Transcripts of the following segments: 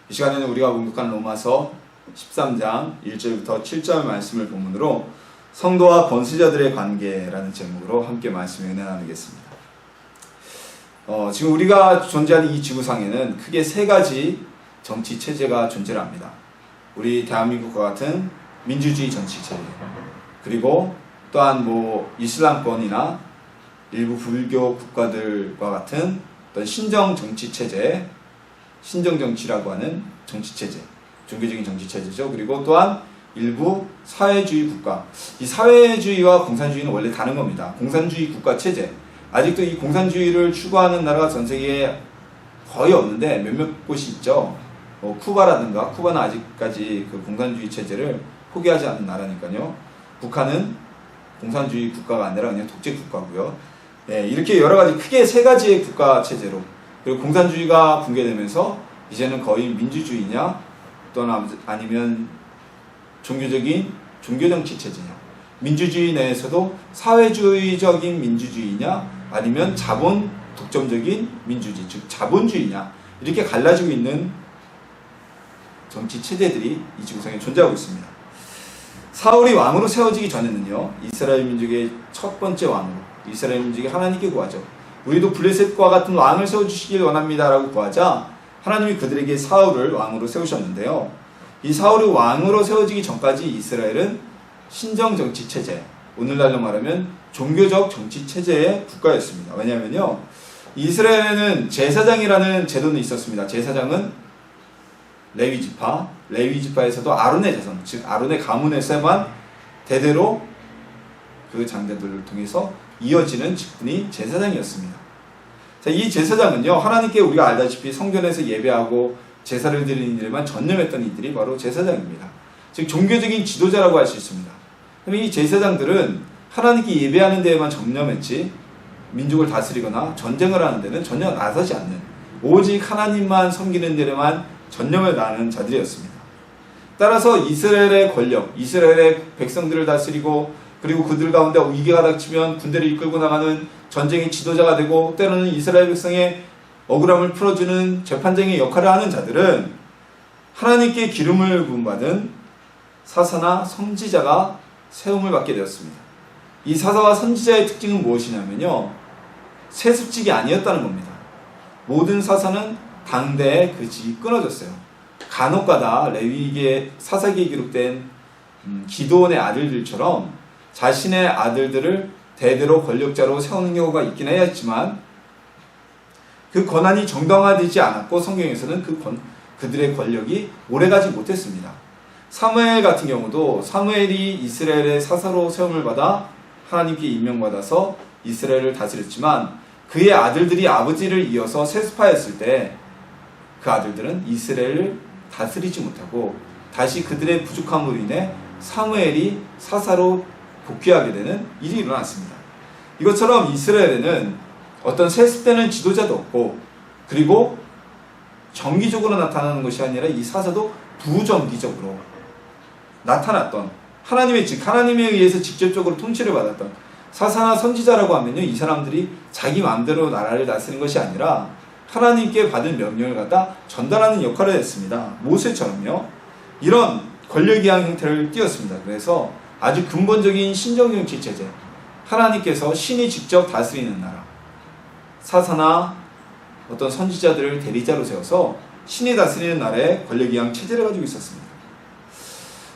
이 시간에는 우리가 공독한 로마서 13장 1절부터 7절 말씀을 본문으로 성도와 권세자들의 관계라는 제목으로 함께 말씀을 은혜 나누겠습니다. 지금 우리가 존재하는 이 지구상에는 크게 세 가지 정치 체제가 존재를 합니다. 우리 대한민국과 같은 민주주의 정치 체제, 그리고 또한 이슬람권이나 일부 불교 국가들과 같은 어떤 신정 정치 체제, 신정 정치라고 하는 정치 체제, 종교적인 정치 체제죠. 그리고 또한 일부 사회주의 국가. 이 사회주의와 공산주의는 원래 다른 겁니다. 공산주의 국가 체제. 아직도 이 공산주의를 추구하는 나라가 전 세계에 거의 없는데 몇몇 곳이 있죠. 쿠바라든가, 쿠바는 아직까지 그 공산주의 체제를 포기하지 않는 나라니까요. 북한은 공산주의 국가가 아니라 그냥 독재 국가고요. 네, 이렇게 여러 가지 크게 세 가지의 국가 체제로, 그리고 공산주의가 붕괴되면서 이제는 거의 민주주의냐 또는 아니면 종교정치 체제냐, 민주주의 내에서도 사회주의적인 민주주의냐 아니면 자본 독점적인 민주주의, 즉 자본주의냐, 이렇게 갈라지고 있는 정치 체제들이 이 지구상에 존재하고 있습니다. 사울이 왕으로 세워지기 전에는요, 이스라엘 민족의 첫 번째 왕으로 이스라엘 민족이 하나님께 구하죠. 우리도 블레셋과 같은 왕을 세워주시길 원합니다 라고 구하자 하나님이 그들에게 사울을 왕으로 세우셨는데요, 이 사울이 왕으로 세워지기 전까지 이스라엘은 신정정치 체제, 오늘날로 말하면 종교적 정치 체제의 국가였습니다. 왜냐하면요, 이스라엘에는 제사장이라는 제도는 있었습니다. 제사장은 레위지파에서도 아론의 자손, 즉 아론의 가문에서만 대대로 그 장자들을 통해서 이어지는 직분이 제사장이었습니다. 자, 이 제사장은요, 하나님께 우리가 알다시피 성전에서 예배하고 제사를 드리는 일에만 전념했던 이들이 바로 제사장입니다. 즉 종교적인 지도자라고 할 수 있습니다. 그럼 이 제사장들은 하나님께 예배하는 데에만 전념했지 민족을 다스리거나 전쟁을 하는 데는 전혀 나서지 않는, 오직 하나님만 섬기는 데에만 전념을 다하는 자들이었습니다. 따라서 이스라엘의 권력, 이스라엘의 백성들을 다스리고, 그리고 그들 가운데 위기가 닥치면 군대를 이끌고 나가는 전쟁의 지도자가 되고, 때로는 이스라엘 백성의 억울함을 풀어주는 재판장의 역할을 하는 자들은 하나님께 기름을 부음받은 사사나 선지자가 세움을 받게 되었습니다. 이 사사와 선지자의 특징은 무엇이냐면요, 세습직이 아니었다는 겁니다. 모든 사사는 당대에 그 직이 끊어졌어요. 간혹가다 레위기의 사사기에 기록된 기드온의 아들들처럼 자신의 아들들을 대대로 권력자로 세우는 경우가 있긴 했지만 그 권한이 정당화되지 않았고, 성경에서는 그들의 권력이 오래가지 못했습니다. 사무엘 같은 경우도 사무엘이 이스라엘의 사사로 세움을 받아 하나님께 임명받아서 이스라엘을 다스렸지만 그의 아들들이 아버지를 이어서 세습하였을 때 그 아들들은 이스라엘을 다스리지 못하고 다시 그들의 부족함으로 인해 사무엘이 사사로 복귀하게 되는 일이 일어났습니다. 이것처럼 이스라엘에는 어떤 세습되는 지도자도 없고, 그리고 정기적으로 나타나는 것이 아니라 이 사사도 부정기적으로 나타났던, 하나님에 의해서 직접적으로 통치를 받았던 사사나 선지자라고 하면요, 이 사람들이 자기 마음대로 나라를 다스리는 것이 아니라 하나님께 받은 명령을 갖다 전달하는 역할을 했습니다. 모세처럼요, 이런 권력이한 형태를 띄었습니다. 그래서 아주 근본적인 신정정치 체제, 하나님께서 신이 직접 다스리는 나라, 사사나 어떤 선지자들을 대리자로 세워서 신이 다스리는 나라의 권력이양 체제를 가지고 있었습니다.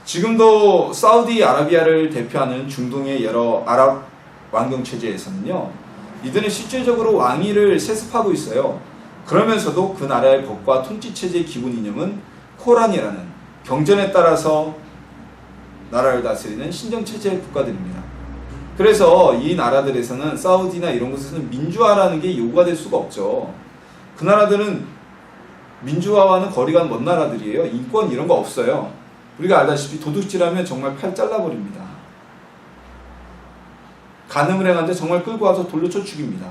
지금도 사우디아라비아를 대표하는 중동의 여러 아랍 왕정 체제에서는요, 이들은 실질적으로 왕위를 세습하고 있어요. 그러면서도 그 나라의 법과 통치 체제의 기본 이념은 코란이라는 경전에 따라서 나라를 다스리는 신정 체제의 국가들입니다. 그래서 이 나라들에서는, 사우디나 이런 곳에서는 민주화라는 게 요구가 될 수가 없죠. 그 나라들은 민주화와는 거리가 먼 나라들이에요. 인권 이런 거 없어요. 우리가 알다시피 도둑질하면 정말 팔 잘라버립니다. 간음을 행하는데 정말 끌고 와서 돌로 쳐 죽입니다.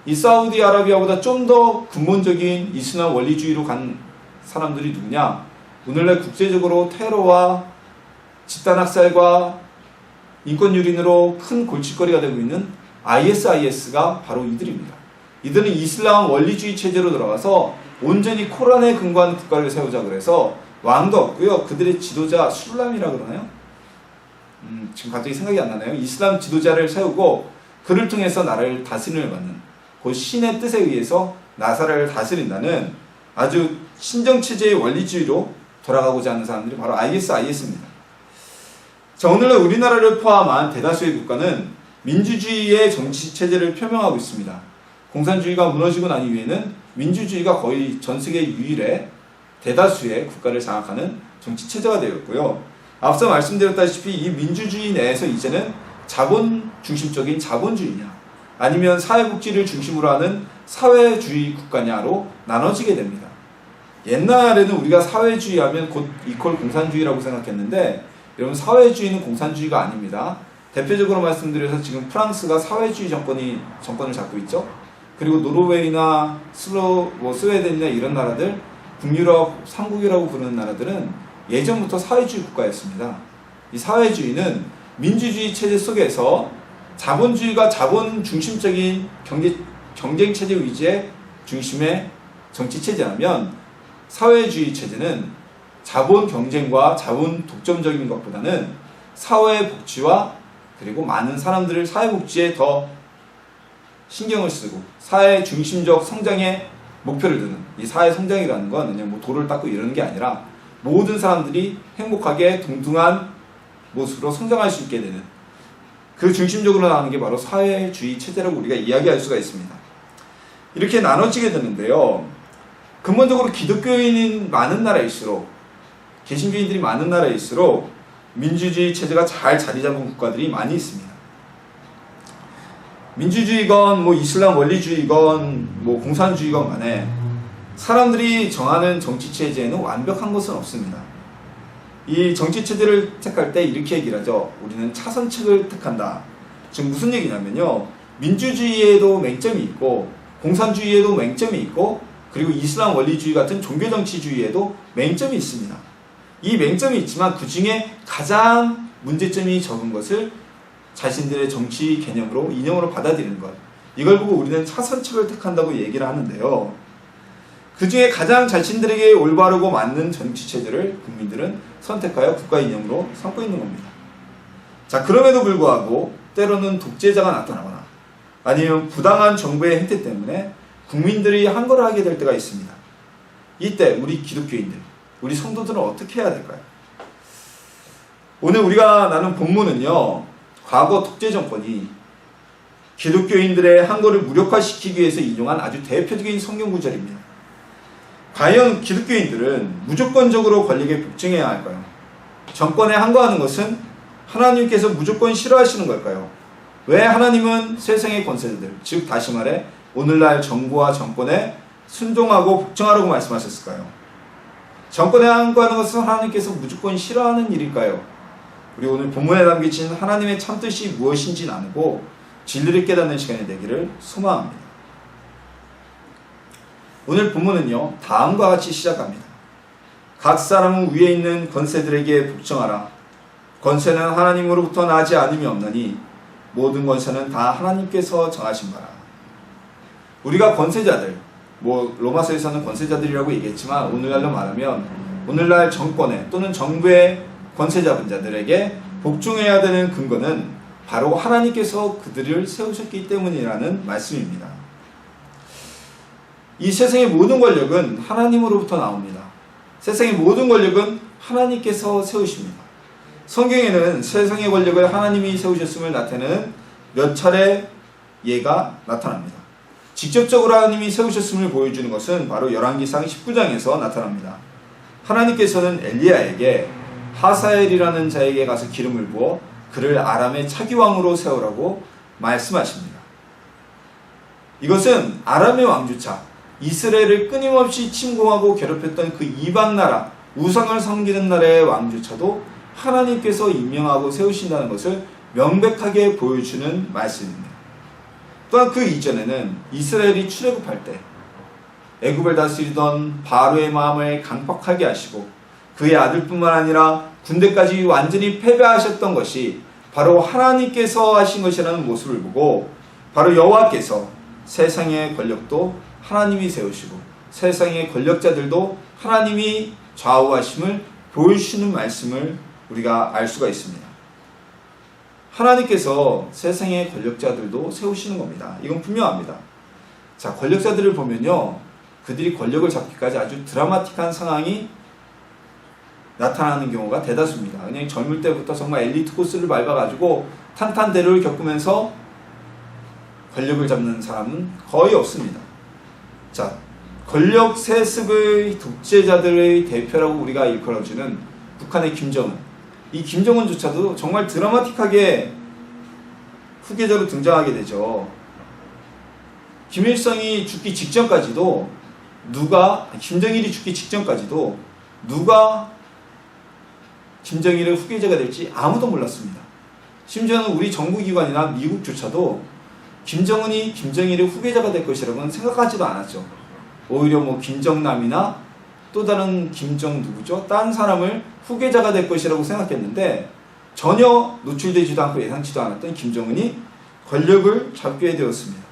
이 사우디아라비아보다 좀 더 근본적인 이슬람 원리주의로 간 사람들이 누구냐? 오늘날 국제적으로 테러와 집단학살과 인권 유린으로 큰 골칫거리가 되고 있는 ISIS가 바로 이들입니다. 이들은 이슬람 원리주의 체제로 들어가서 온전히 코란에 근거한 국가를 세우자 그래서 왕도 없고요. 그들의 지도자 술람이라 그러나요? 지금 갑자기 생각이 안 나네요. 이슬람 지도자를 세우고 그를 통해서 나라를 다스림을 받는 그 신의 뜻에 의해서 나라를 다스린다는 아주 신정체제의 원리주의로 돌아가고자 하는 사람들이 바로 ISIS입니다. 자, 오늘날 우리나라를 포함한 대다수의 국가는 민주주의의 정치체제를 표명하고 있습니다. 공산주의가 무너지고 난 이후에는 민주주의가 거의 전 세계 유일의 대다수의 국가를 장악하는 정치체제가 되었고요. 앞서 말씀드렸다시피 이 민주주의 내에서 이제는 자본 중심적인 자본주의냐 아니면 사회복지를 중심으로 하는 사회주의 국가냐로 나눠지게 됩니다. 옛날에는 우리가 사회주의 하면 곧 이퀄 공산주의라고 생각했는데 여러분 사회주의는 공산주의가 아닙니다. 대표적으로 말씀드려서 지금 프랑스가 사회주의 정권을 잡고 있죠. 그리고 노르웨이나 스웨덴이나 이런 나라들 북유럽 3국이라고 부르는 나라들은 예전부터 사회주의 국가였습니다. 이 사회주의는 민주주의 체제 속에서 자본주의가 자본 중심적인 경쟁체제 위주의 중심의 정치체제라면 사회주의 체제는 자본 경쟁과 자본 독점적인 것보다는 사회 복지와 그리고 많은 사람들을 사회 복지에 더 신경을 쓰고 사회 중심적 성장에 목표를 두는 이 사회 성장이라는 건 그냥 뭐 돌을 닦고 이러는 게 아니라 모든 사람들이 행복하게 동등한 모습으로 성장할 수 있게 되는 그 중심적으로 나오는 게 바로 사회주의 체제라고 우리가 이야기할 수가 있습니다. 이렇게 나눠지게 되는데요. 근본적으로 기독교인이 많은 나라일수록 개신교인들이 많은 나라일수록 민주주의 체제가 잘 자리 잡은 국가들이 많이 있습니다. 민주주의건 뭐 이슬람 원리주의건 뭐 공산주의건 간에 사람들이 정하는 정치체제에는 완벽한 것은 없습니다. 이 정치체제를 택할 때 이렇게 얘기를 하죠. 우리는 차선책을 택한다. 지금 무슨 얘기냐면요. 민주주의에도 맹점이 있고 공산주의에도 맹점이 있고 그리고 이슬람 원리주의 같은 종교정치주의에도 맹점이 있습니다. 이 맹점이 있지만 그 중에 가장 문제점이 적은 것을 자신들의 정치 개념으로 이념으로 받아들이는 것. 이걸 보고 우리는 차선책을 택한다고 얘기를 하는데요. 그 중에 가장 자신들에게 올바르고 맞는 정치체제를 국민들은 선택하여 국가 이념으로 삼고 있는 겁니다. 자, 그럼에도 불구하고 때로는 독재자가 나타나거나 아니면 부당한 정부의 행태 때문에 국민들이 한거를 하게 될 때가 있습니다. 이때 우리 기독교인들, 우리 성도들은 어떻게 해야 될까요? 오늘 우리가 나눈 본문은요. 과거 독재 정권이 기독교인들의 한거를 무력화시키기 위해서 인용한 아주 대표적인 성경 구절입니다. 과연 기독교인들은 무조건적으로 권력에 복종해야 할까요? 정권에 항거하는 것은 하나님께서 무조건 싫어하시는 걸까요? 왜 하나님은 세상의 권세자들, 즉 다시 말해 오늘날 정부와 정권에 순종하고 복종하라고 말씀하셨을까요? 정권에 항거하는 것은 하나님께서 무조건 싫어하는 일일까요? 우리 오늘 본문에 담겨진 하나님의 참뜻이 무엇인지 나누고 진리를 깨닫는 시간이 되기를 소망합니다. 오늘 본문은요. 다음과 같이 시작합니다. 각 사람은 위에 있는 권세들에게 복종하라. 권세는 하나님으로부터 나지 않음이 없나니 모든 권세는 다 하나님께서 정하신 바라. 우리가 권세자들, 뭐 로마서에서는 권세자들이라고 얘기했지만 오늘날로 말하면 오늘날 정권에 또는 정부의 권세자분자들에게 복종해야 되는 근거는 바로 하나님께서 그들을 세우셨기 때문이라는 말씀입니다. 이 세상의 모든 권력은 하나님으로부터 나옵니다. 세상의 모든 권력은 하나님께서 세우십니다. 성경에는 세상의 권력을 하나님이 세우셨음을 나타내는 몇 차례 예가 나타납니다. 직접적으로 하나님이 세우셨음을 보여주는 것은 바로 열왕기상 19장에서 나타납니다. 하나님께서는 엘리야에게 하사엘이라는 자에게 가서 기름을 부어 그를 아람의 차기왕으로 세우라고 말씀하십니다. 이것은 아람의 왕조차 이스라엘을 끊임없이 침공하고 괴롭혔던 그 이방 나라, 우상을 섬기는 나라의 왕조차도 하나님께서 임명하고 세우신다는 것을 명백하게 보여주는 말씀입니다. 또한 그 이전에는 이스라엘이 출애굽할 때 애굽을 다스리던 바로의 마음을 강팍하게 하시고 그의 아들뿐만 아니라 군대까지 완전히 패배하셨던 것이 바로 하나님께서 하신 것이라는 모습을 보고 바로 여호와께서 세상의 권력도 하나님이 세우시고 세상의 권력자들도 하나님이 좌우하심을 보여주시는 말씀을 우리가 알 수가 있습니다. 하나님께서 세상의 권력자들도 세우시는 겁니다. 이건 분명합니다. 자, 권력자들을 보면요, 그들이 권력을 잡기까지 아주 드라마틱한 상황이 나타나는 경우가 대다수입니다. 그냥 젊을 때부터 정말 엘리트 코스를 밟아가지고 탄탄대로를 겪으면서 권력을 잡는 사람은 거의 없습니다. 자, 권력 세습의 독재자들의 대표라고 우리가 일컬어주는 북한의 김정은. 이 김정은조차도 정말 드라마틱하게 후계자로 등장하게 되죠. 김일성이 죽기 직전까지도 김정일이 죽기 직전까지도 누가 김정일의 후계자가 될지 아무도 몰랐습니다. 심지어는 우리 정부기관이나 미국조차도 김정은이 김정일의 후계자가 될 것이라고는 생각하지도 않았죠. 오히려 김정남이나 또 다른 김정 누구죠? 딴 사람을 후계자가 될 것이라고 생각했는데 전혀 노출되지도 않고 예상치도 않았던 김정은이 권력을 잡게 되었습니다.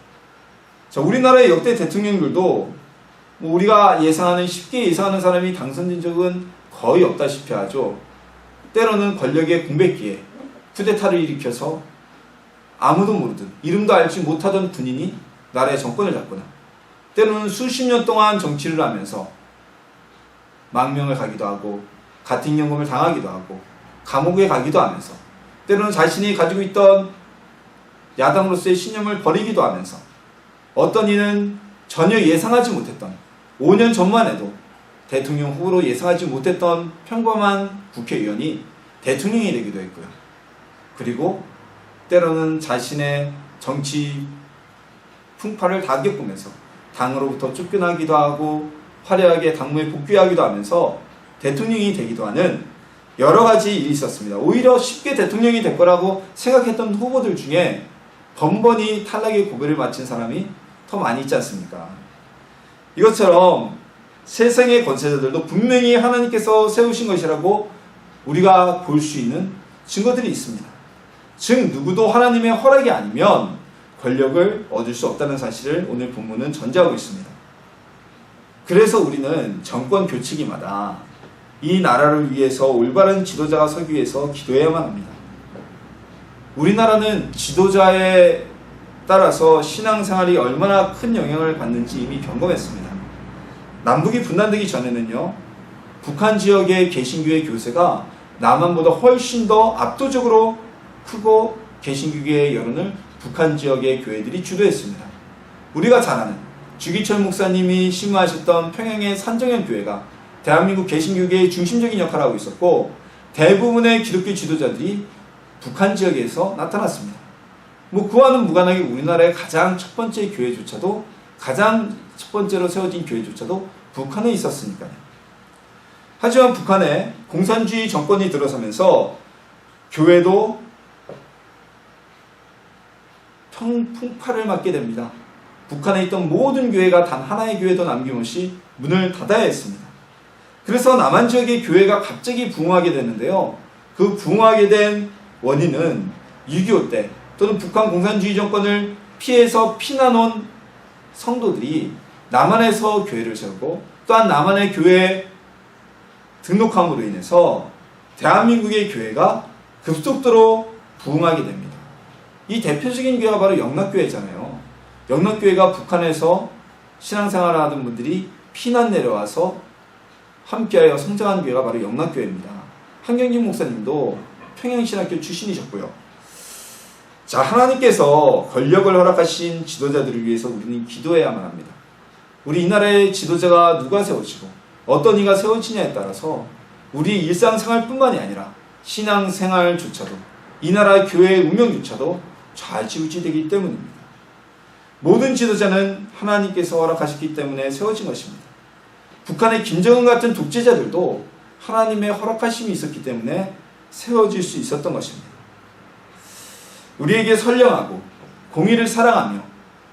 자, 우리나라의 역대 대통령들도 우리가 쉽게 예상하는 사람이 당선된 적은 거의 없다시피 하죠. 때로는 권력의 공백기에 쿠데타를 일으켜서 아무도 모르듯 이름도 알지 못하던 군인이 나라의 정권을 잡거나, 때로는 수십 년 동안 정치를 하면서 망명을 가기도 하고 가택연금을 당하기도 하고 감옥에 가기도 하면서, 때로는 자신이 가지고 있던 야당으로서의 신념을 버리기도 하면서, 어떤 이는 전혀 예상하지 못했던 5년 전만 해도 대통령 후보로 예상하지 못했던 평범한 국회의원이 대통령이 되기도 했고요. 그리고 때로는 자신의 정치 풍파를 다 겪으면서 당으로부터 쫓겨나기도 하고 화려하게 당무에 복귀하기도 하면서 대통령이 되기도 하는 여러 가지 일이 있었습니다. 오히려 쉽게 대통령이 될 거라고 생각했던 후보들 중에 번번이 탈락의 고비를 마친 사람이 더 많이 있지 않습니까? 이것처럼 세상의 권세자들도 분명히 하나님께서 세우신 것이라고 우리가 볼 수 있는 증거들이 있습니다. 즉 누구도 하나님의 허락이 아니면 권력을 얻을 수 없다는 사실을 오늘 본문은 전제하고 있습니다. 그래서 우리는 정권 교체기마다 이 나라를 위해서 올바른 지도자가 서기 위해서 기도해야만 합니다. 우리나라는 지도자에 따라서 신앙생활이 얼마나 큰 영향을 받는지 이미 경험했습니다. 남북이 분단되기 전에는요, 북한 지역의 개신교의 교세가 남한보다 훨씬 더 압도적으로 크고 개신교계의 여론을 북한 지역의 교회들이 주도했습니다. 우리가 잘 아는 주기철 목사님이 심무하셨던 평양의 산정현 교회가 대한민국 개신교계의 중심적인 역할을 하고 있었고, 대부분의 기독교 지도자들이 북한 지역에서 나타났습니다. 그와는 무관하게 우리나라의 가장 첫 번째 교회조차도, 가장 첫 번째로 세워진 교회조차도 북한에 있었으니까요. 하지만 북한에 공산주의 정권이 들어서면서 교회도 풍파를 맞게 됩니다. 북한에 있던 모든 교회가 단 하나의 교회도 남김없이 문을 닫아야 했습니다. 그래서 남한 지역의 교회가 갑자기 부흥하게 되는데요. 그 부흥하게 된 원인은 6.25 때 또는 북한 공산주의 정권을 피해서 피난온 성도들이 남한에서 교회를 세우고 또한 남한의 교회에 등록함으로 인해서 대한민국의 교회가 급속도로 부흥하게 됩니다. 이 대표적인 교회가 바로 영락교회잖아요. 영락교회가 북한에서 신앙생활을 하던 분들이 피난 내려와서 함께하여 성장한 교회가 바로 영락교회입니다. 한경진 목사님도 평양신학교 출신이셨고요. 자, 하나님께서 권력을 허락하신 지도자들을 위해서 우리는 기도해야만 합니다. 우리 이 나라의 지도자가 누가 세워지고 어떤 이가 세워지냐에 따라서 우리 일상생활뿐만이 아니라 신앙생활조차도, 이 나라의 교회의 운명조차도 좌지우지되기 때문입니다. 모든 지도자는 하나님께서 허락하셨기 때문에 세워진 것입니다. 북한의 김정은 같은 독재자들도 하나님의 허락하심이 있었기 때문에 세워질 수 있었던 것입니다. 우리에게 선량하고 공의를 사랑하며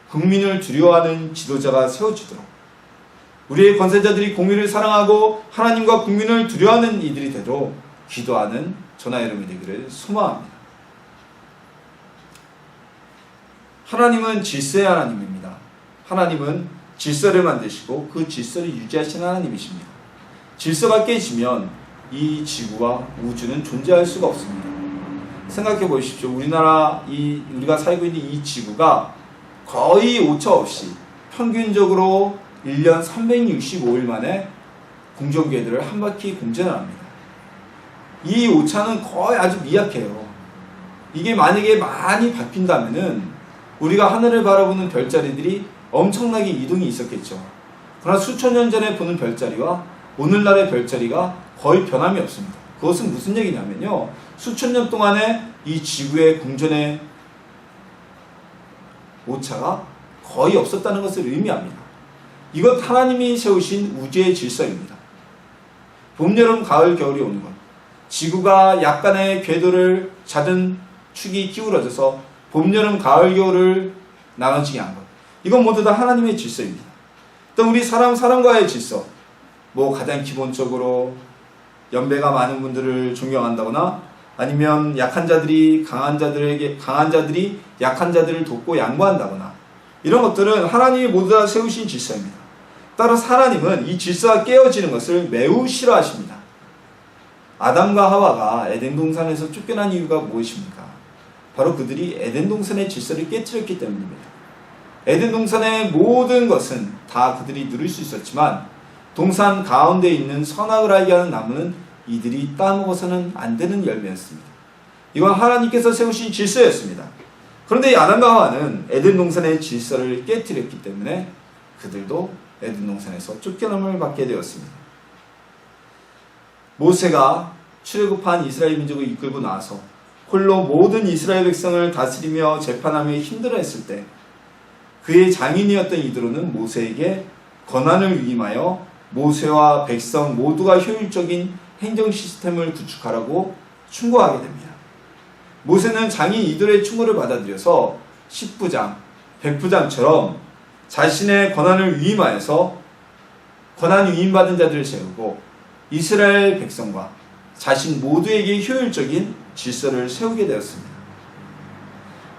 국민을 두려워하는 지도자가 세워지도록 우리의 권세자들이 공의를 사랑하고 하나님과 국민을 두려워하는 이들이 되도록 기도하는 저나 여러분이 되기를 소망합니다. 하나님은 질서의 하나님입니다. 하나님은 질서를 만드시고 그 질서를 유지하시는 하나님이십니다. 질서가 깨지면 이 지구와 우주는 존재할 수가 없습니다. 생각해 보십시오. 우리가 살고 있는 이 지구가 거의 오차 없이 평균적으로 1년 365일 만에 공전궤도를 한 바퀴 공전을 합니다. 이 오차는 거의 아주 미약해요. 이게 만약에 많이 바뀐다면은 우리가 하늘을 바라보는 별자리들이 엄청나게 이동이 있었겠죠. 그러나 수천 년 전에 보는 별자리와 오늘날의 별자리가 거의 변함이 없습니다. 그것은 무슨 얘기냐면요, 수천 년 동안에 이 지구의 공전의 오차가 거의 없었다는 것을 의미합니다. 이것 하나님이 세우신 우주의 질서입니다. 봄, 여름, 가을, 겨울이 오는 것, 지구가 약간의 궤도를 잡은 축이 기울어져서 봄, 여름, 가을, 겨울을 나눠지게 한 것, 이건 모두 다 하나님의 질서입니다. 또 우리 사람과의 질서, 가장 기본적으로 연배가 많은 분들을 존경한다거나 아니면 약한 자들이 강한 자들이 약한 자들을 돕고 양보한다거나, 이런 것들은 하나님이 모두 다 세우신 질서입니다. 따라서 하나님은 이 질서가 깨어지는 것을 매우 싫어하십니다. 아담과 하와가 에덴 동산에서 쫓겨난 이유가 무엇입니까? 바로 그들이 에덴 동산의 질서를 깨뜨렸기 때문입니다. 에덴 동산의 모든 것은 다 그들이 누릴 수 있었지만 동산 가운데 있는 선악을 알게 하는 나무는 이들이 따먹어서는 안 되는 열매였습니다. 이건 하나님께서 세우신 질서였습니다. 그런데 이 아담과 하와는 에덴 동산의 질서를 깨뜨렸기 때문에 그들도 에덴 동산에서 쫓겨남을 받게 되었습니다. 모세가 출애굽한 이스라엘 민족을 이끌고 나서 홀로 모든 이스라엘 백성을 다스리며 재판하며 힘들어했을 때 그의 장인이었던 이드로는 모세에게 권한을 위임하여 모세와 백성 모두가 효율적인 행정 시스템을 구축하라고 충고하게 됩니다. 모세는 장인 이드로의 충고를 받아들여서 10부장, 100부장처럼 자신의 권한을 위임하여서 권한 위임받은 자들을 세우고 이스라엘 백성과 자신 모두에게 효율적인 질서를 세우게 되었습니다.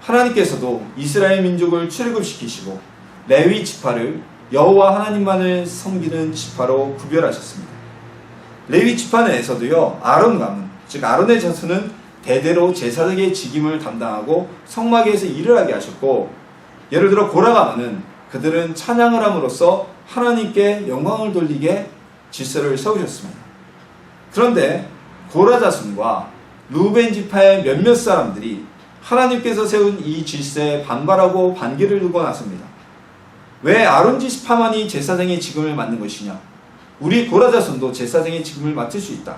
하나님께서도 이스라엘 민족을 출애굽시키시고 레위 지파를 여호와 하나님만을 섬기는 지파로 구별하셨습니다. 레위 지파 내에서도요, 아론 가문, 즉 아론의 자손은 대대로 제사장의 직임을 담당하고 성막에서 일을 하게 하셨고, 예를 들어 고라 가문은 그들은 찬양을 함으로써 하나님께 영광을 돌리게 질서를 세우셨습니다. 그런데 고라 자손과 루벤 지파의 몇몇 사람들이 하나님께서 세운 이 질서에 반발하고 반기를 들고 나섭니다. 왜 아론 지파만이 제사장의 직임을 맡는 것이냐? 우리 고라 자손도 제사장의 직임을 맡을 수 있다.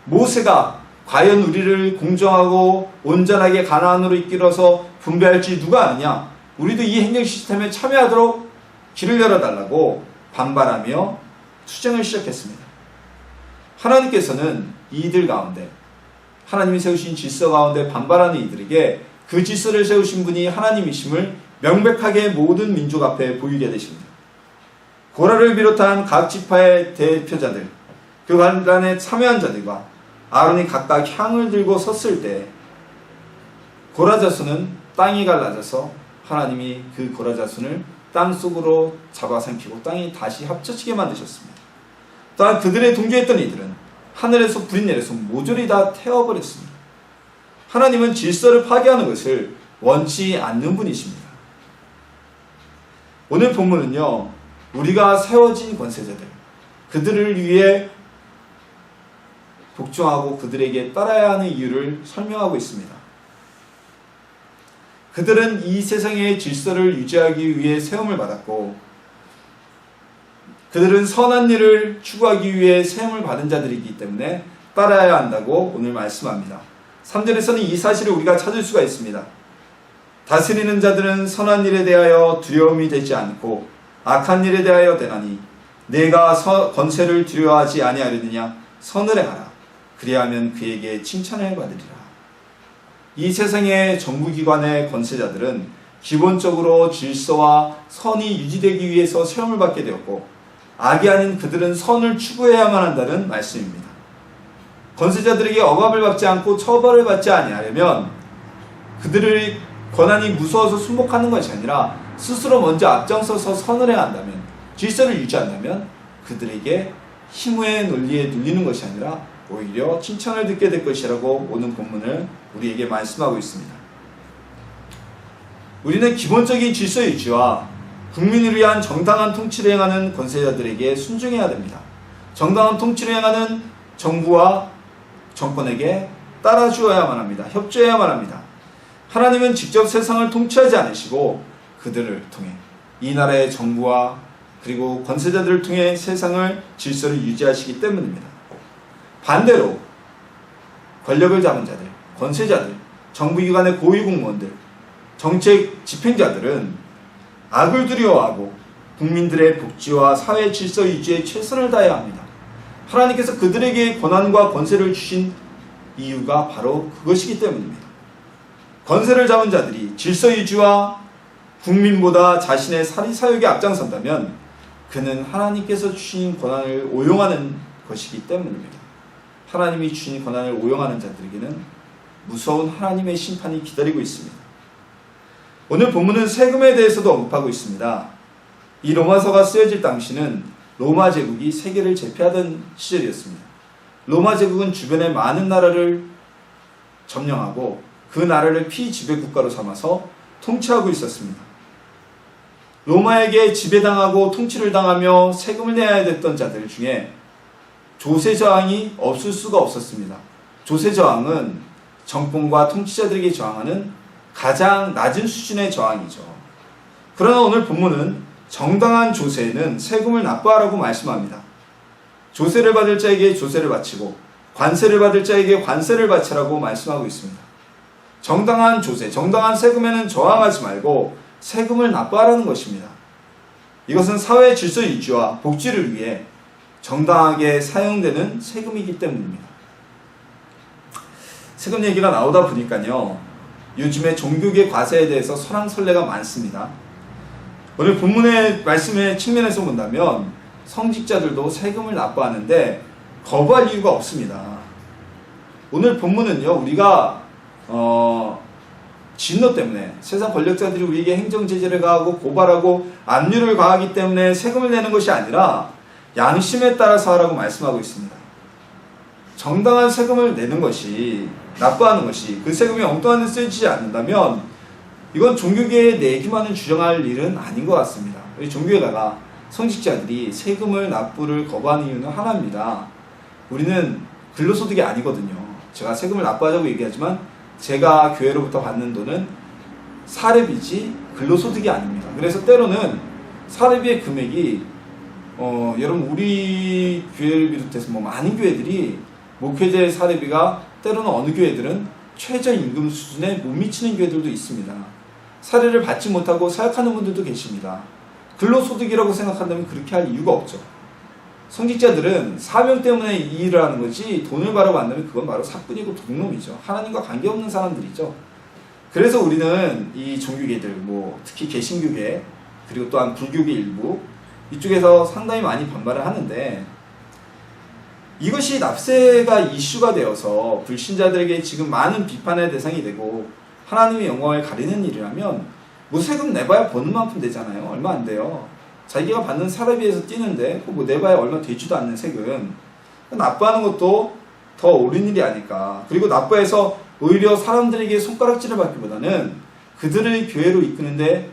모세가 과연 우리를 공정하고 온전하게 가나안으로 이끌어서 분배할지 누가 아느냐? 우리도 이 행정 시스템에 참여하도록 길을 열어달라고 반발하며 투쟁을 시작했습니다. 하나님께서는 이들 가운데, 하나님이 세우신 질서 가운데 반발하는 이들에게 그 질서를 세우신 분이 하나님이심을 명백하게 모든 민족 앞에 보이게 되십니다. 고라를 비롯한 각 지파의 대표자들, 그 관란에 참여한 자들과 아론이 각각 향을 들고 섰을 때 고라 자손은 땅이 갈라져서 하나님이 그 고라 자손을 땅속으로 잡아삼키고 땅이 다시 합쳐지게 만드셨습니다. 또한 그들의 동조했던 이들은 하늘에서 불이 내려서 모조리 다 태워버렸습니다. 하나님은 질서를 파괴하는 것을 원치 않는 분이십니다. 오늘 본문은요, 우리가 세워진 권세자들, 그들을 위해 복종하고 그들에게 따라야 하는 이유를 설명하고 있습니다. 그들은 이 세상의 질서를 유지하기 위해 세움을 받았고, 그들은 선한 일을 추구하기 위해 세움을 받은 자들이기 때문에 따라야 한다고 오늘 말씀합니다. 3절에서는 이 사실을 우리가 찾을 수가 있습니다. 다스리는 자들은 선한 일에 대하여 두려움이 되지 않고 악한 일에 대하여 되나니 내가 권세를 두려워하지 아니하려느냐? 선을 행하라. 그리하면 그에게 칭찬을 받으리라. 이 세상의 정부기관의 권세자들은 기본적으로 질서와 선이 유지되기 위해서 시험을 받게 되었고, 악이 아닌 그들은 선을 추구해야만 한다는 말씀입니다. 권세자들에게 억압을 받지 않고 처벌을 받지 아니하려면 그들의 권한이 무서워서 순복하는 것이 아니라 스스로 먼저 앞장서서 선을 해야 한다면, 질서를 유지한다면 그들에게 힘의 논리에 눌리는 것이 아니라 오히려 칭찬을 듣게 될 것이라고 오늘 본문을 우리에게 말씀하고 있습니다. 우리는 기본적인 질서 유지와 국민을 위한 정당한 통치를 행하는 권세자들에게 순종해야 됩니다. 정당한 통치를 행하는 정부와 정권에게 따라주어야만 합니다. 협조해야만 합니다. 하나님은 직접 세상을 통치하지 않으시고 그들을 통해, 이 나라의 정부와 그리고 권세자들을 통해 세상을 질서를 유지하시기 때문입니다. 반대로 권력을 잡은 자들, 권세자들, 정부기관의 고위공무원들, 정책 집행자들은 악을 두려워하고 국민들의 복지와 사회 질서 유지에 최선을 다해야 합니다. 하나님께서 그들에게 권한과 권세를 주신 이유가 바로 그것이기 때문입니다. 권세를 잡은 자들이 질서 유지와 국민보다 자신의 사리사욕에 앞장선다면 그는 하나님께서 주신 권한을 오용하는 것이기 때문입니다. 하나님이 주신 권한을 오용하는 자들에게는 무서운 하나님의 심판이 기다리고 있습니다. 오늘 본문은 세금에 대해서도 언급하고 있습니다. 이 로마서가 쓰여질 당시는 로마 제국이 세계를 제패하던 시절이었습니다. 로마 제국은 주변의 많은 나라를 점령하고 그 나라를 피지배 국가로 삼아서 통치하고 있었습니다. 로마에게 지배당하고 통치를 당하며 세금을 내야 됐던 자들 중에 조세저항이 없을 수가 없었습니다. 조세저항은 정권과 통치자들에게 저항하는 가장 낮은 수준의 저항이죠. 그러나 오늘 본문은 정당한 조세는 세금을 납부하라고 말씀합니다. 조세를 받을 자에게 조세를 바치고 관세를 받을 자에게 관세를 바치라고 말씀하고 있습니다. 정당한 조세, 정당한 세금에는 저항하지 말고 세금을 납부하라는 것입니다. 이것은 사회 질서 유지와 복지를 위해 정당하게 사용되는 세금이기 때문입니다. 세금 얘기가 나오다 보니까요, 요즘에 종교계 과세에 대해서 설왕설래가 많습니다. 오늘 본문의 말씀의 측면에서 본다면 성직자들도 세금을 납부하는데 거부할 이유가 없습니다. 오늘 본문은요, 우리가 진노 때문에 세상 권력자들이 우리에게 행정제재를 가하고 고발하고 압류를 가하기 때문에 세금을 내는 것이 아니라 양심에 따라서 하라고 말씀하고 있습니다. 정당한 세금을 내는 것이, 납부하는 것이, 그 세금이 엉뚱한 데 쓰여지지 않는다면 이건 종교계의 내기만을 주장할 일은 아닌 것 같습니다. 우리 종교에다가 성직자들이 세금을 납부를 거부하는 이유는 하나입니다. 우리는 근로소득이 아니거든요. 제가 세금을 납부하자고 얘기하지만 제가 교회로부터 받는 돈은 사례비지 근로소득이 아닙니다. 그래서 때로는 사례비의 금액이 여러분 우리 교회를 비롯해서 많은 교회들이 목회자의 사례비가 때로는 어느 교회들은 최저임금 수준에 못 미치는 교회들도 있습니다. 사례를 받지 못하고 사역하는 분들도 계십니다. 근로소득이라고 생각한다면 그렇게 할 이유가 없죠. 성직자들은 사명 때문에 이 일을 하는 거지 돈을 바라고 한다면 그건 바로 사꾼이고 독놈이죠. 하나님과 관계없는 사람들이죠. 그래서 우리는 이 종교계들, 특히 개신교계 그리고 또한 불교계 일부 이쪽에서 상당히 많이 반발을 하는데, 이것이 납세가 이슈가 되어서 불신자들에게 지금 많은 비판의 대상이 되고 하나님의 영광을 가리는 일이라면 세금 내봐야 버는 만큼 되잖아요. 얼마 안 돼요. 자기가 받는 사례비에서 뛰는데 내봐야 얼마 되지도 않는 세금 납부하는 것도 더 옳은 일이 아닐까. 그리고 납부해서 오히려 사람들에게 손가락질을 받기보다는 그들을 교회로 이끄는데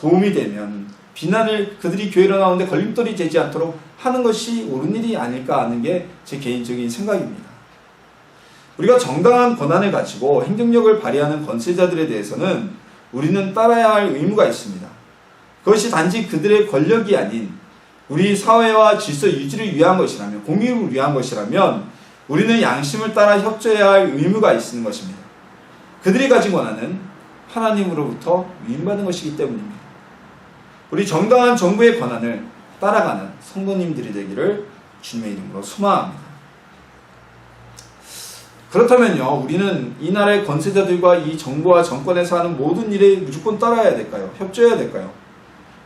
도움이 되면, 비난을 그들이 교회로 나오는데 걸림돌이 되지 않도록 하는 것이 옳은 일이 아닐까 하는 게 제 개인적인 생각입니다. 우리가 정당한 권한을 가지고 행정력을 발휘하는 권세자들에 대해서는 우리는 따라야 할 의무가 있습니다. 그것이 단지 그들의 권력이 아닌 우리 사회와 질서 유지를 위한 것이라면, 공익을 위한 것이라면 우리는 양심을 따라 협조해야 할 의무가 있는 것입니다. 그들이 가진 권한은 하나님으로부터 위임받은 것이기 때문입니다. 우리 정당한 정부의 권한을 따라가는 성도님들이 되기를 주님의 이름으로 소망합니다. 그렇다면요, 우리는 이 나라의 권세자들과 이 정부와 정권에서 하는 모든 일에 무조건 따라야 될까요? 협조해야 될까요?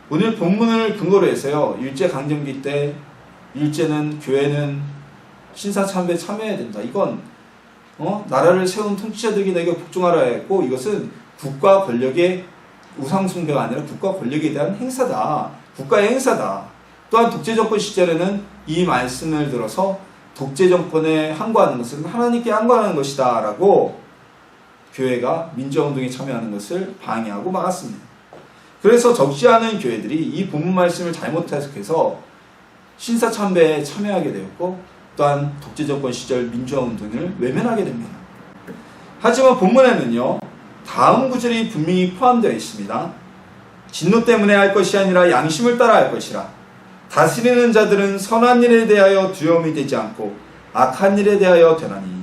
오늘 본문을 근거로 해서요, 일제강점기 때 일제는, 교회는 신사참배에 참여해야 된다. 이건 나라를 세운 통치자들에게 내가 복종하라 했고, 이것은 국가 권력의 우상 숭배가 아니라 국가 권력에 대한 행사다. 국가의 행사다. 또한 독재정권 시절에는 이 말씀을 들어서 독재정권에 항거하는 것은 하나님께 항거하는 것이다 라고 교회가 민주화운동에 참여하는 것을 방해하고 막았습니다. 그래서 적지 않은 교회들이 이 본문 말씀을 잘못 해석해서 신사참배에 참여하게 되었고 또한 독재정권 시절 민주화운동을 외면하게 됩니다. 하지만 본문에는요, 다음 구절이 분명히 포함되어 있습니다. 진노 때문에 할 것이 아니라 양심을 따라 할 것이라. 다스리는 자들은 선한 일에 대하여 두려움이 되지 않고 악한 일에 대하여 되나니.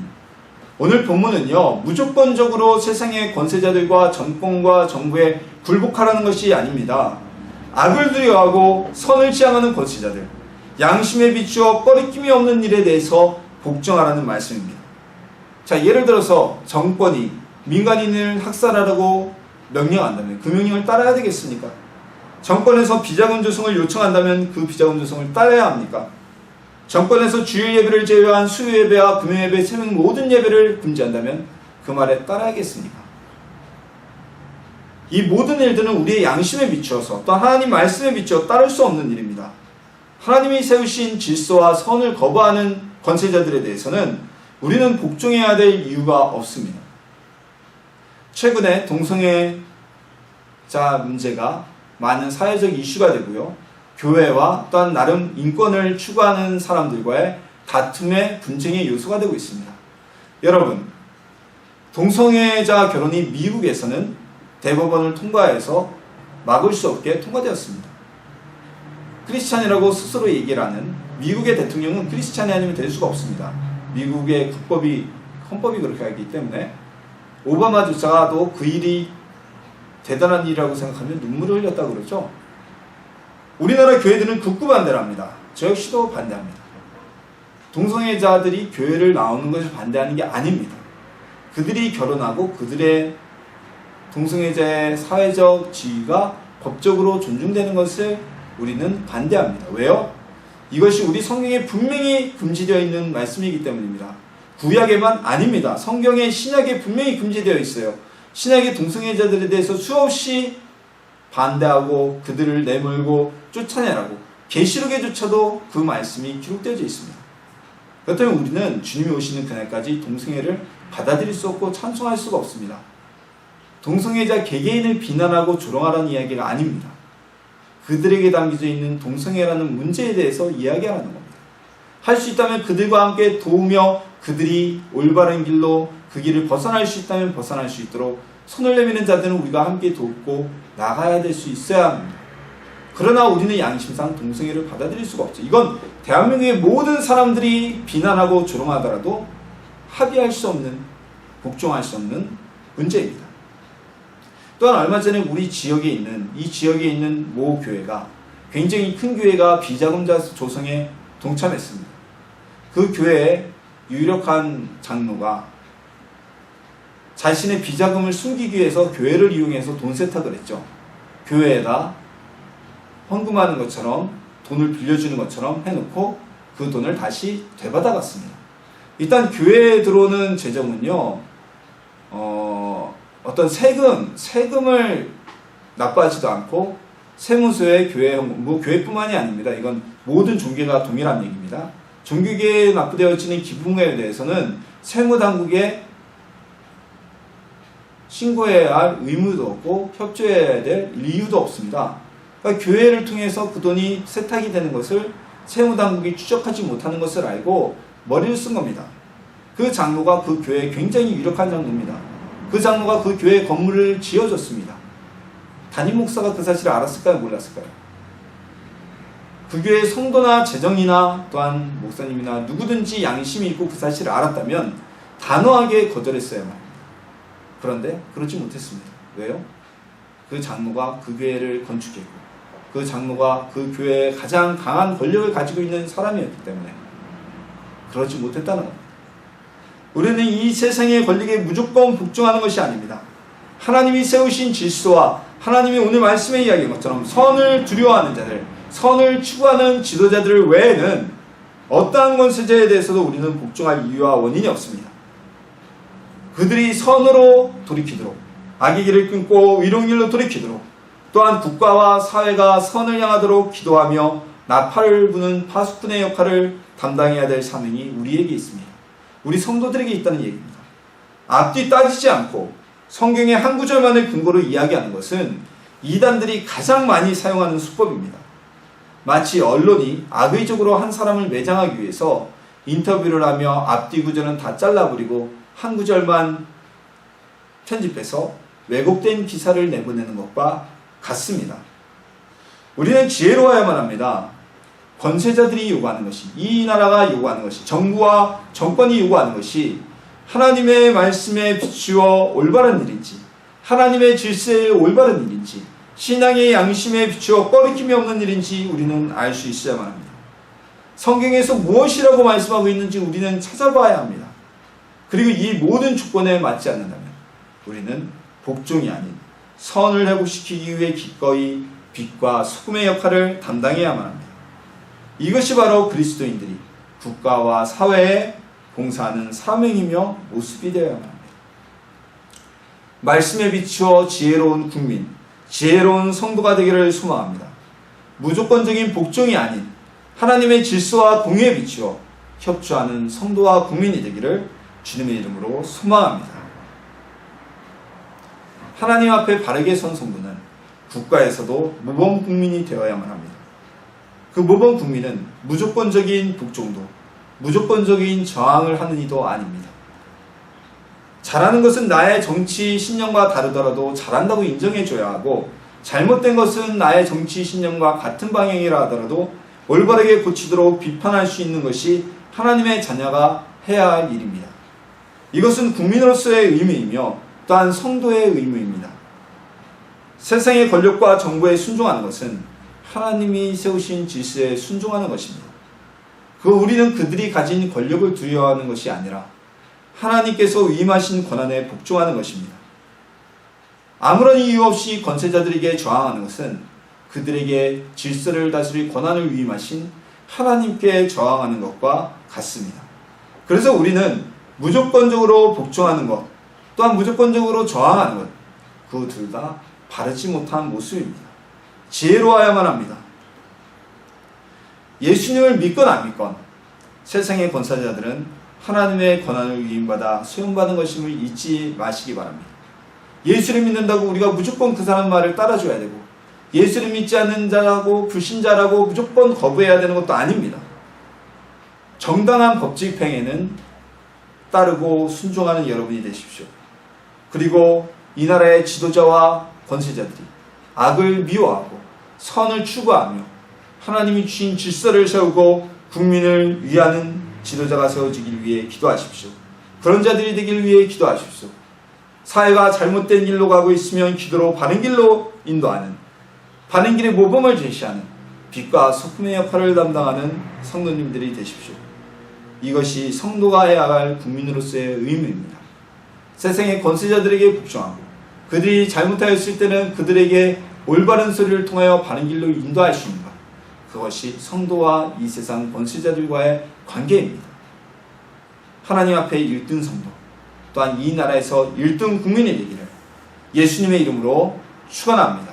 오늘 본문은요, 무조건적으로 세상의 권세자들과 정권과 정부에 굴복하라는 것이 아닙니다. 악을 두려워하고 선을 지향하는 권세자들, 양심에 비추어 꺼리낌이 없는 일에 대해서 복종하라는 말씀입니다. 자, 예를 들어서 정권이 민간인을 학살하라고 명령한다면 그 명령을 따라야 되겠습니까? 정권에서 비자금 조성을 요청한다면 그 비자금 조성을 따라야 합니까? 정권에서 주일 예배를 제외한 수요 예배와 금요 예배, 새벽 모든 예배를 금지한다면 그 말에 따라야겠습니까? 이 모든 일들은 우리의 양심에 비추어서 또 하나님 말씀에 비추어 따를 수 없는 일입니다. 하나님이 세우신 질서와 선을 거부하는 권세자들에 대해서는 우리는 복종해야 될 이유가 없습니다. 최근에 동성애자 문제가 많은 사회적 이슈가 되고요. 교회와 또한 나름 인권을 추구하는 사람들과의 다툼의 분쟁의 요소가 되고 있습니다. 여러분, 동성애자 결혼이 미국에서는 대법원을 통과해서 막을 수 없게 통과되었습니다. 크리스찬이라고 스스로 얘기를 하는 미국의 대통령은 크리스찬이 아니면 될 수가 없습니다. 미국의 헌법이 그렇게 하기 때문에 오바마조차도 그 일이 대단한 일이라고 생각하면 눈물을 흘렸다고 그러죠. 우리나라 교회들은 극구 반대를 합니다. 저 역시도 반대합니다. 동성애자들이 교회를 나오는 것을 반대하는 게 아닙니다. 그들이 결혼하고 그들의 동성애자의 사회적 지위가 법적으로 존중되는 것을 우리는 반대합니다. 왜요? 이것이 우리 성경에 분명히 금지되어 있는 말씀이기 때문입니다. 구약에만 아닙니다. 성경에 신약에 분명히 금지되어 있어요. 신약의 동성애자들에 대해서 수없이 반대하고 그들을 내몰고 쫓아내라고 계시록에조차도 그 말씀이 기록되어 있습니다. 그렇다면 우리는 주님이 오시는 그날까지 동성애를 받아들일 수 없고 찬송할 수가 없습니다. 동성애자 개개인을 비난하고 조롱하라는 이야기가 아닙니다. 그들에게 담겨져 있는 동성애라는 문제에 대해서 이야기하라는 겁니다. 할 수 있다면 그들과 함께 도우며 그들이 올바른 길로 그 길을 벗어날 수 있다면 벗어날 수 있도록 손을 내미는 자들은 우리가 함께 돕고 나가야 될 수 있어야 합니다. 그러나 우리는 양심상 동성애를 받아들일 수가 없죠. 이건 대한민국의 모든 사람들이 비난하고 조롱하더라도 합의할 수 없는, 복종할 수 없는 문제입니다. 또한 얼마 전에 우리 지역에 있는 모 교회가, 굉장히 큰 교회가 비자금자 조성에 동참했습니다. 그 교회의 유력한 장로가 자신의 비자금을 숨기기 위해서 교회를 이용해서 돈 세탁을 했죠. 교회에다 헌금하는 것처럼, 돈을 빌려주는 것처럼 해놓고 그 돈을 다시 되받아갔습니다. 일단 교회에 들어오는 재정은요, 어떤 세금을 납부하지도 않고 세무서에 교회뿐만이 아닙니다. 이건 모든 종교가 동일한 얘기입니다. 종교계에 납부되어지는 기부금에 대해서는 세무당국에 신고해야 할 의무도 없고 협조해야 될 이유도 없습니다. 그러니까 교회를 통해서 그 돈이 세탁이 되는 것을 세무당국이 추적하지 못하는 것을 알고 머리를 쓴 겁니다. 그 장로가 그 교회에 굉장히 유력한 장로입니다. 그 장로가 그 교회 건물을 지어줬습니다. 담임 목사가 그 사실을 알았을까요? 몰랐을까요? 그 교회의 성도나 재정이나 또한 목사님이나 누구든지 양심이 있고 그 사실을 알았다면 단호하게 거절했어야만 합니다. 그런데 그러지 못했습니다. 왜요? 그 장로가 그 교회를 건축했고 그 장로가 그 교회에 가장 강한 권력을 가지고 있는 사람이었기 때문에 그러지 못했다는 겁니다. 우리는 이 세상의 권력에 무조건 복종하는 것이 아닙니다. 하나님이 세우신 질서와 하나님이 오늘 말씀에 이야기한 것처럼 선을 두려워하는 자들, 선을 추구하는 지도자들 외에는 어떠한 권세자에 대해서도 우리는 복종할 이유와 원인이 없습니다. 그들이 선으로 돌이키도록, 악의 길을 끊고 의로운 길로 돌이키도록, 또한 국가와 사회가 선을 향하도록 기도하며 나팔을 부는 파수꾼의 역할을 담당해야 될 사명이 우리에게 있습니다. 우리 성도들에게 있다는 얘기입니다. 앞뒤 따지지 않고 성경의 한 구절만을 근거로 이야기하는 것은 이단들이 가장 많이 사용하는 수법입니다. 마치 언론이 악의적으로 한 사람을 매장하기 위해서 인터뷰를 하며 앞뒤 구절은 다 잘라버리고 한 구절만 편집해서 왜곡된 기사를 내보내는 것과 같습니다. 우리는 지혜로워야만 합니다. 권세자들이 요구하는 것이, 이 나라가 요구하는 것이, 정부와 정권이 요구하는 것이 하나님의 말씀에 비추어 올바른 일인지, 하나님의 질서에 올바른 일인지, 신앙의 양심에 비추어 꺼리낌이 없는 일인지 우리는 알 수 있어야만 합니다. 성경에서 무엇이라고 말씀하고 있는지 우리는 찾아봐야 합니다. 그리고 이 모든 조건에 맞지 않는다면 우리는 복종이 아닌 선을 회복시키기 위해 기꺼이 빛과 소금의 역할을 담당해야만 합니다. 이것이 바로 그리스도인들이 국가와 사회에 봉사하는 사명이며 모습이 되어야만 합니다. 말씀에 비추어 지혜로운 국민, 지혜로운 성도가 되기를 소망합니다. 무조건적인 복종이 아닌 하나님의 질서와 공의에 비추어 협조하는 성도와 국민이 되기를 주님의 이름으로 소망합니다. 하나님 앞에 바르게 선 성도는 국가에서도 모범 국민이 되어야만 합니다. 그 모범 국민은 무조건적인 복종도, 무조건적인 저항을 하는 이도 아닙니다. 잘하는 것은 나의 정치 신념과 다르더라도 잘한다고 인정해줘야 하고, 잘못된 것은 나의 정치 신념과 같은 방향이라 하더라도 올바르게 고치도록 비판할 수 있는 것이 하나님의 자녀가 해야 할 일입니다. 이것은 국민으로서의 의무이며 또한 성도의 의무입니다. 세상의 권력과 정부에 순종하는 것은 하나님이 세우신 질서에 순종하는 것입니다. 우리는 그들이 가진 권력을 두려워하는 것이 아니라 하나님께서 위임하신 권한에 복종하는 것입니다. 아무런 이유 없이 권세자들에게 저항하는 것은 그들에게 질서를 다스릴 권한을 위임하신 하나님께 저항하는 것과 같습니다. 그래서 우리는 무조건적으로 복종하는 것, 또한 무조건적으로 저항하는 것, 그 둘 다 바르지 못한 모습입니다. 지혜로워야만 합니다. 예수님을 믿건 안 믿건 세상의 권세자들은 하나님의 권한을 위임받아 수용받은 것임을 잊지 마시기 바랍니다. 예수를 믿는다고 우리가 무조건 그 사람 말을 따라줘야 되고, 예수를 믿지 않는 자라고 불신자라고 무조건 거부해야 되는 것도 아닙니다. 정당한 법칙 행에는 따르고 순종하는 여러분이 되십시오. 그리고 이 나라의 지도자와 권세자들이 악을 미워하고 선을 추구하며 하나님이 주신 질서를 세우고 국민을 위하는 지도자가 세워지길 위해 기도하십시오. 그런 자들이 되길 위해 기도하십시오. 사회가 잘못된 길로 가고 있으면 기도로 바른 길로 인도하는, 바른 길의 모범을 제시하는 빛과 소금의 역할을 담당하는 성도님들이 되십시오. 이것이 성도가 해야 할 국민으로서의 의무입니다. 세상의 권세자들에게 복종하고 그들이 잘못하였을 때는 그들에게 올바른 소리를 통하여 바른 길로 인도할 수 있는 것, 그것이 성도와 이 세상 권세자들과의 관계입니다. 하나님 앞에 1등 성도, 또한 이 나라에서 1등 국민이 되기를 예수님의 이름으로 축원합니다.